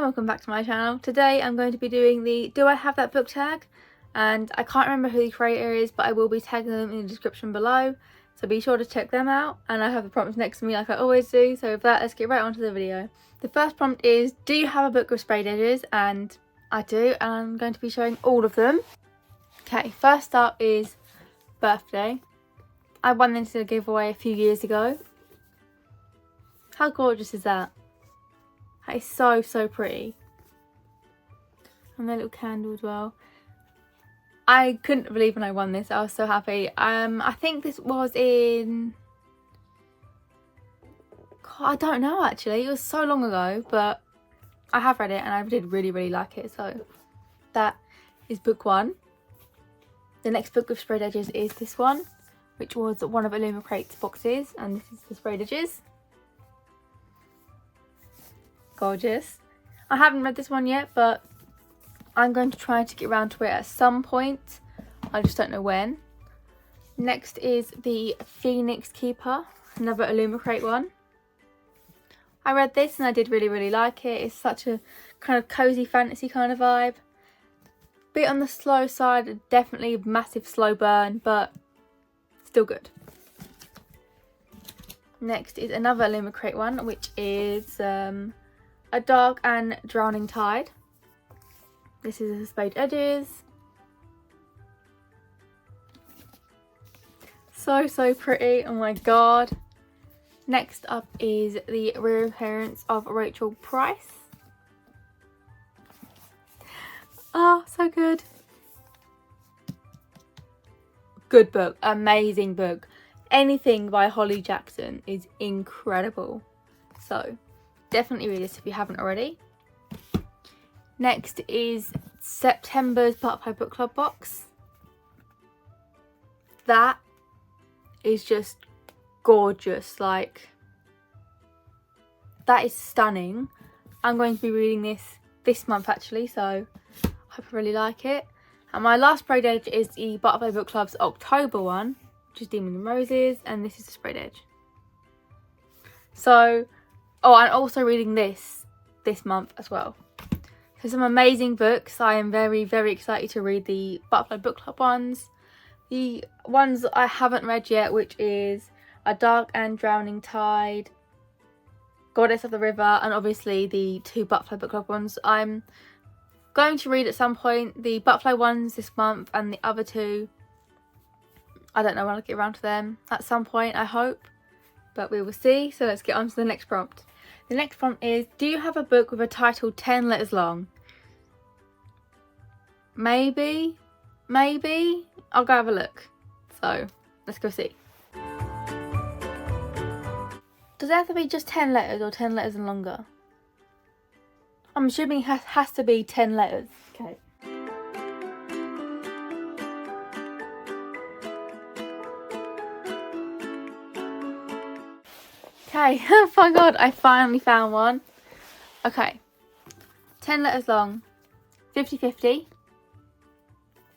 welcome back to my channel. Today I'm going to be doing the Do I Have That book tag, and I can't remember who the creator is, but I will be tagging them in the description below, so be sure to check them out. And I have the prompts next to me like I always do, so with that, let's get right onto the video. The first prompt is, do you have a book with sprayed edges? And I do, and I'm going to be showing all of them. Okay, first up is Birthday. I won this in a giveaway a few years ago. How gorgeous is that? That is so pretty. And their little candle as well. I couldn't believe when I won this. I was so happy. I think this was in... God, I don't know actually. It was so long ago, but I have read it and I did really like it. So that is book one. The next book with sprayed edges is this one, which was one of Illumicrate's boxes, and this is the sprayed edges. Gorgeous. I haven't read this one yet, but I'm going to try to get around to it at some point. I just don't know when. Next is the Phoenix Keeper, another Illumicrate one. I read this and I did really like it. It's such a kind of cozy fantasy kind of vibe. Bit on the slow side, definitely a massive slow burn, but still good. Next is another Illumicrate one, which is A Dark and Drowning Tide. This is the sprayed edges. So pretty, oh my god. Next up is the reappearance of Rachel Price. Oh, so good. Good book, amazing book. Anything by Holly Jackson is incredible. So definitely read this if you haven't already. Next is September's Butterfly Book Club box. That is just gorgeous. Like, that is stunning. I'm going to be reading this month actually, so I hope I really like it. And my last sprayed edge is the Butterfly Book Club's October one, which is Demons and Roses, and this is the sprayed edge. So, oh, I'm also reading this month as well. So some amazing books. I am very excited to read the Butterfly Book Club ones. The ones I haven't read yet, which is A Dark and Drowning Tide, Goddess of the River, and obviously the two Butterfly Book Club ones. I'm going to read at some point the Butterfly ones this month, and the other two, I don't know when I'll get around to them. At some point, I hope, but we will see. So let's get on to the next prompt. The next prompt is, do you have a book with a title 10 letters long? Maybe. I'll go have a look. So let's go see. Does it have to be just 10 letters or 10 letters and longer? I'm assuming it has to be 10 letters. Okay. Okay, oh my god, I finally found one. Okay, 10 letters long, 50-50.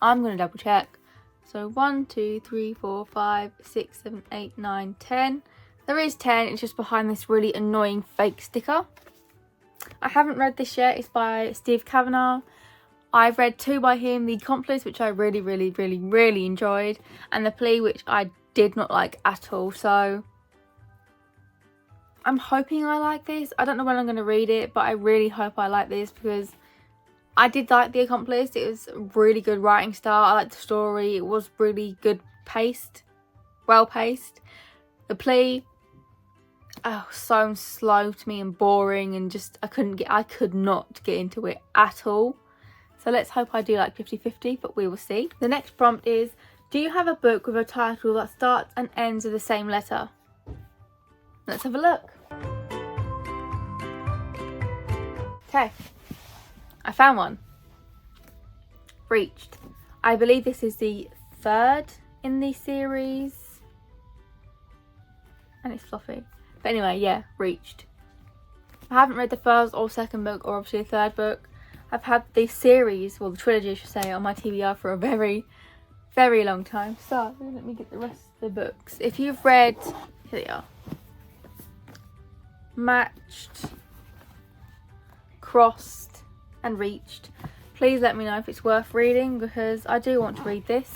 I'm going to double check. So 1, 2, 3, 4, 5, 6, 7, 8, 9, 10. There is 10, it's just behind this really annoying fake sticker. I haven't read this yet, it's by Steve Kavanagh. I've read 2 by him, The Accomplice, which I really enjoyed, and The Plea, which I did not like at all. So I'm hoping I like this. I don't know when I'm going to read it, but I really hope I like this because I did like The Accomplice. It was a really good writing style. I liked the story. It was really good paced, well paced. The Plea, oh, so slow to me and boring, and just I could not get into it at all. So let's hope I do like 50-50, but we will see. The next prompt is, do you have a book with a title that starts and ends with the same letter? Let's have a look. Okay, I found one. Reached. I believe this is the 3rd in the series. And it's fluffy. But anyway, yeah, Reached. I haven't read the first or second book, or obviously the 3rd book. I've had the series, well the trilogy I should say, on my TBR for a very long time. So, let me get the rest of the books. If you've read, here they are. Matched, crossed and reached. Please let me know if it's worth reading, because I do want to read this.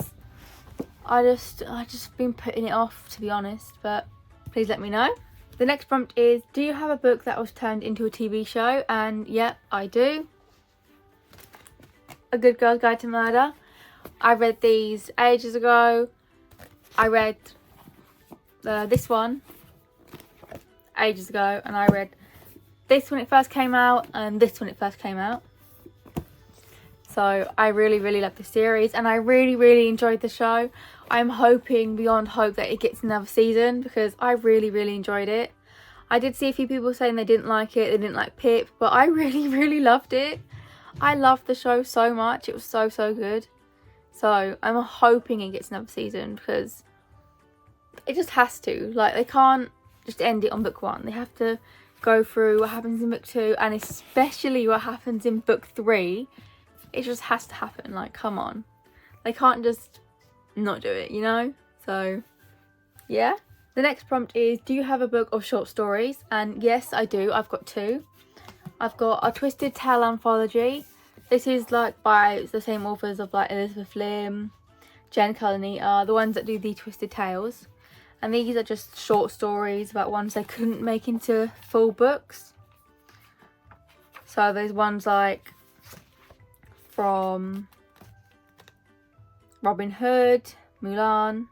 I just been putting it off, to be honest, but please let me know. The next prompt is, do you have a book that was turned into a TV show? And yeah, I do. A Good Girl's Guide to Murder. I read these ages ago. I read this one ages ago, and I read this when it first came out and this when it first came out. So I really love the series, and I really enjoyed the show. I'm hoping beyond hope that it gets another season, because I really enjoyed it. I did see a few people saying they didn't like it, they didn't like Pip, but I really loved it. I loved the show so much. It was so good. So I'm hoping it gets another season, because it just has to. Like, they can't just end it on book 1. They have to go through what happens in book 2, and especially what happens in book 3. It just has to happen. Like, come on. They can't just not do it, you know? So, yeah. The next prompt is, do you have a book of short stories? And yes, I do. I've got 2. I've got a Twisted Tale anthology. This is like by the same authors of like Elizabeth Lim, Jen Kalanita, the ones that do the Twisted Tales. And these are just short stories about ones they couldn't make into full books. So there's ones like from Robin Hood, Mulan,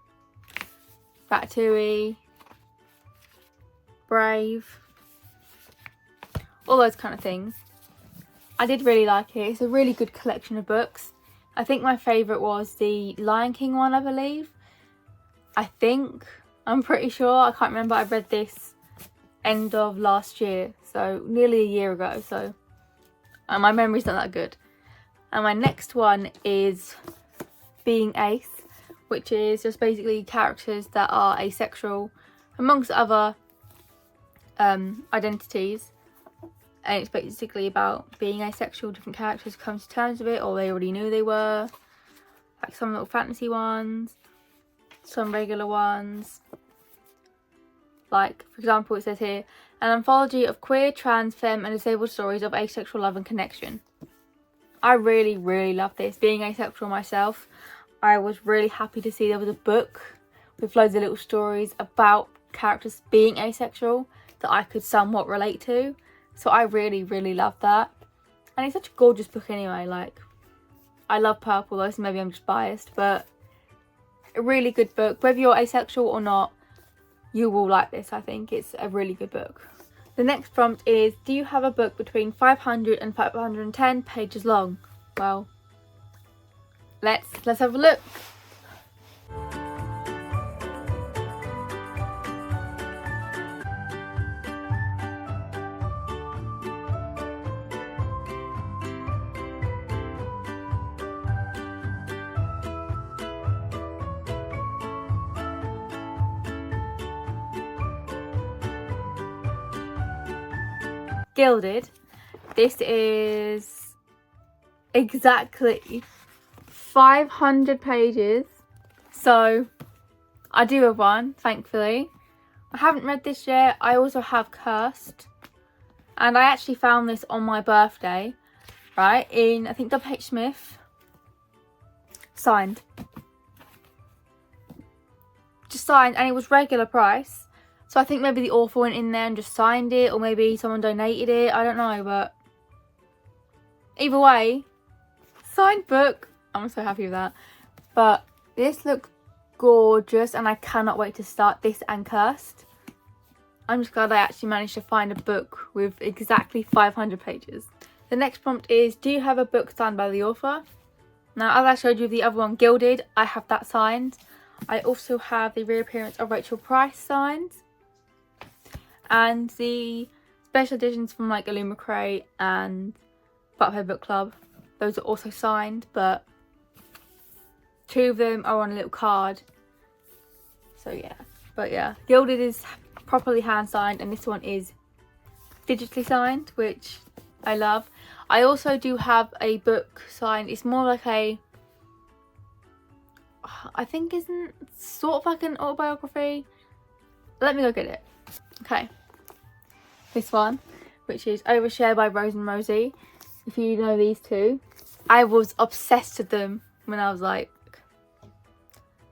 Ratatouille, Brave, all those kind of things. I did really like it. It's a really good collection of books. I think my favourite was the Lion King one, I believe. I'm pretty sure. I can't remember. I read this end of last year, so nearly a year ago. So my memory's not that good. And my next one is Being Ace, which is just basically characters that are asexual, amongst other identities. And it's basically about being asexual. Different characters come to terms with it, or they already knew they were. Like some little fantasy ones, some regular ones. Like, for example, it says here, an anthology of queer, trans, femme and disabled stories of asexual love and connection. I really love this. Being asexual myself, I was really happy to see there was a book with loads of little stories about characters being asexual that I could somewhat relate to. So I really love that. And it's such a gorgeous book anyway. Like, I love purple though, so maybe I'm just biased, but a really good book. Whether you're asexual or not, you will like this. I think it's a really good book. The next prompt is, do you have a book between 500 and 510 pages long? Well, let's have a look. Gilded. This is exactly 500 pages. So I do have one, thankfully. I haven't read this yet. I also have Cursed. And I actually found this on my birthday, right? In, I think, W.H. Smith. Signed. Just signed, and it was regular price. So I think maybe the author went in there and just signed it, or maybe someone donated it. I don't know, but either way, signed book. I'm so happy with that. But this looks gorgeous, and I cannot wait to start this and Cursed. I'm just glad I actually managed to find a book with exactly 500 pages. The next prompt is, do you have a book signed by the author? Now, as I showed you the other one, Gilded, I have that signed. I also have the reappearance of Rachel Price signed. And the special editions from like Illumicrate and Butterfly Book Club, those are also signed, but 2 of them are on a little card. So yeah, but yeah, Gilded is properly hand signed, and this one is digitally signed, which I love. I also do have a book signed. It's more like a, I think isn't sort of like an autobiography. Let me go get it. Okay, this one, which is Overshare by Rose and Rosie. If you know these two, I was obsessed with them when I was like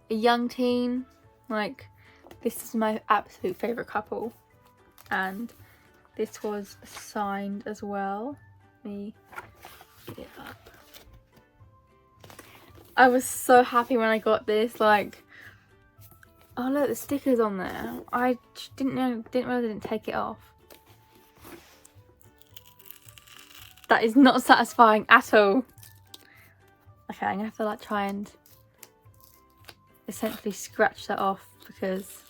a young teen. Like, this is my absolute favourite couple, and this was signed as well. Let me get it up. I was so happy when I got this. Like, oh look, the stickers on there. I didn't realize I didn't take it off. That is not satisfying at all. Okay, I'm gonna have to like try and essentially scratch that off, because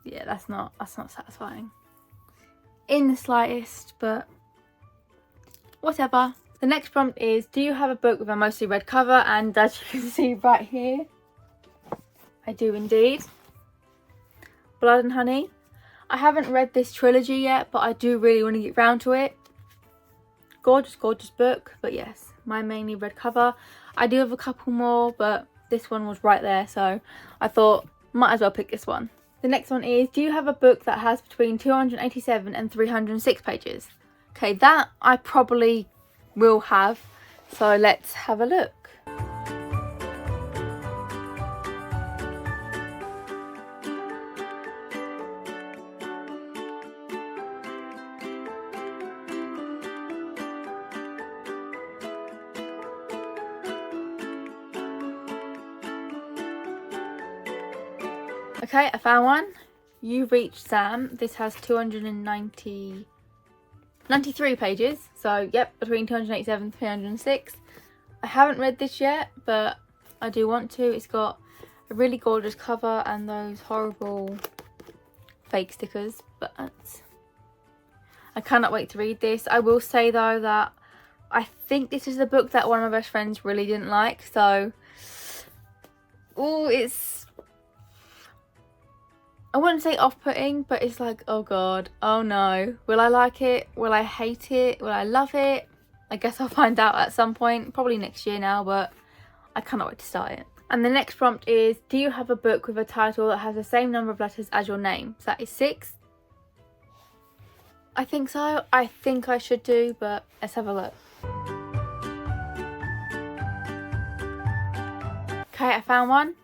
yeah, that's not satisfying in the slightest, but whatever. The next prompt is, do you have a book with a mostly red cover? And as you can see right here, I do indeed. Blood and Honey. I haven't read this trilogy yet, but I do really want to get round to it. Gorgeous, gorgeous book, but yes, my mainly red cover. I do have a couple more, but this one was right there, so I thought might as well pick this one. The next one is, do you have a book that has between 287 and 306 pages? Okay, that I probably will have, so let's have a look. Okay, I found one. You Reached Sam. This has 293 pages. So, yep, between 287 and 306. I haven't read this yet, but I do want to. It's got a really gorgeous cover and those horrible fake stickers. But I cannot wait to read this. I will say, though, that I think this is a book that one of my best friends really didn't like. So, it's... I wouldn't say off-putting, but it's like, oh god, oh no. Will I like it? Will I hate it? Will I love it? I guess I'll find out at some point, probably next year now, but I cannot wait to start it. And the next prompt is, do you have a book with a title that has the same number of letters as your name? So that is 6. I think so. I think I should do, but let's have a look. Okay, I found one.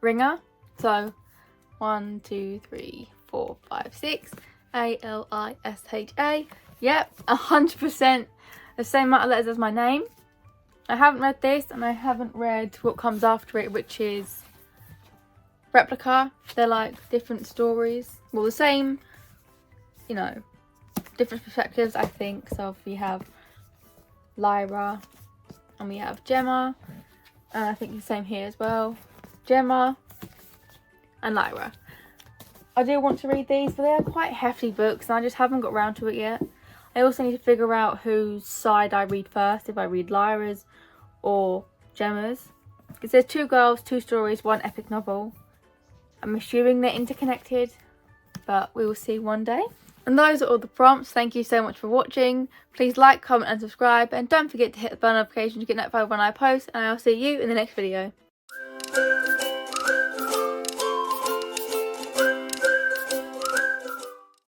Ringer. So 1, 2, 3, 4, 5, 6. A-L-I-S-H-A. Yep, 100% the same amount of letters as my name. I haven't read this, and I haven't read what comes after it, which is Replica. They're like different stories. Well, the same, you know, different perspectives, I think. So we have Lyra and we have Gemma. And I think the same here as well. Gemma and Lyra. I do want to read these, but they are quite hefty books and I just haven't got around to it yet. I also need to figure out whose side I read first, if I read Lyra's or Gemma's. Because there's 2 girls, 2 stories, 1 epic novel. I'm assuming they're interconnected, but we will see one day. And those are all the prompts. Thank you so much for watching. Please like, comment and subscribe, and don't forget to hit the bell notification to get notified when I post, and I'll see you in the next video.